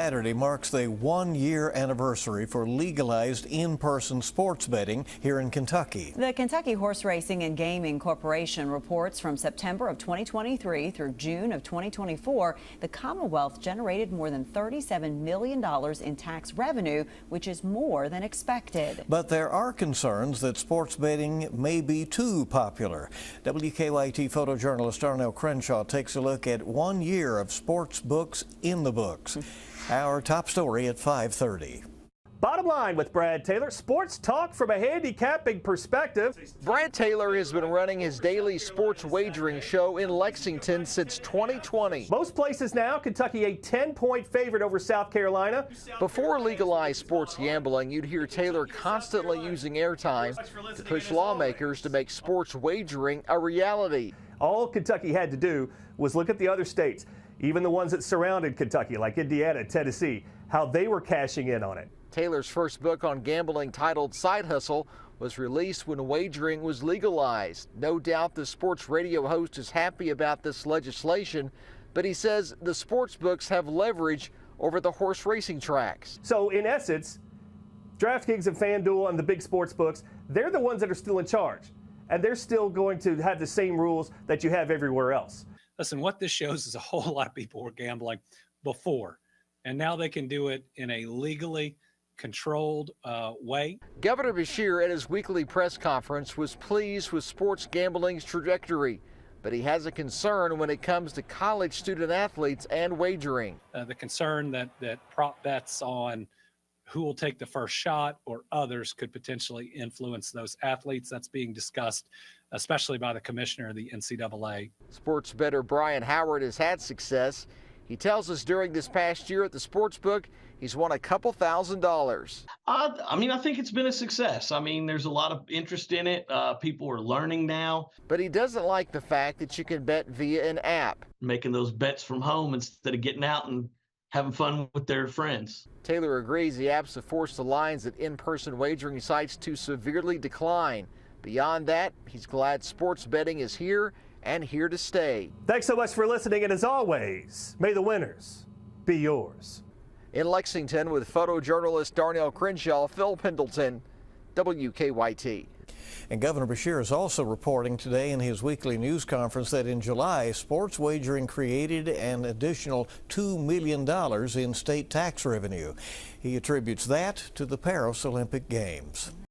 Saturday marks the one-year anniversary for legalized in-person sports betting here in Kentucky. The Kentucky Horse Racing and Gaming Corporation reports from September of 2023 through June of 2024, the Commonwealth generated more than $37 million in tax revenue, which is more than expected. But there are concerns that sports betting may be too popular. WKYT photojournalist Darnell Crenshaw takes a look at 1 year of sports books in the books. Our top story at 5:30. Bottom line with Brad Taylor, sports talk from a handicapping perspective. Brad Taylor has been running his daily sports wagering show in Lexington since 2020. Most places now, Kentucky a 10-point favorite over South Carolina. Before legalized sports gambling, you'd hear Taylor constantly using airtime to push lawmakers to make sports wagering a reality. All Kentucky had to do was look at the other states, even the ones that surrounded Kentucky, like Indiana, Tennessee, how they were cashing in on it. Taylor's first book on gambling, titled Side Hustle, was released when wagering was legalized. No doubt the sports radio host is happy about this legislation, but he says the sports books have leverage over the horse racing tracks. So in essence, DraftKings and FanDuel and the big sports books, they're the ones that are still in charge, and they're still going to have the same rules that you have everywhere else. Listen, what this shows is a whole lot of people were gambling before, and now they can do it in a legally controlled way. Governor Beshear at his weekly press conference was pleased with sports gambling's trajectory, but he has a concern when it comes to college student athletes and wagering. The concern that prop bets on who will take the first shot or others could potentially influence those athletes. That's being discussed, especially by the commissioner of the NCAA. Sports bettor Brian Howard has had success. He tells us during this past year at the sports book, he's won a couple $1,000s. I think it's been a success. I mean, there's a lot of interest in it. People are learning now. But he doesn't like the fact that you can bet via an app. Making those bets from home instead of getting out and having fun with their friends. Taylor agrees the apps have forced the lines at in-person wagering sites to severely decline. Beyond that, he's glad sports betting is here and here to stay. Thanks so much for listening, and as always, may the winners be yours. In Lexington with photojournalist Darnell Crenshaw, Phil Pendleton, WKYT. And Governor Beshear is also reporting today in his weekly news conference that in July, sports wagering created an additional $2 million in state tax revenue. He attributes that to the Paris Olympic Games.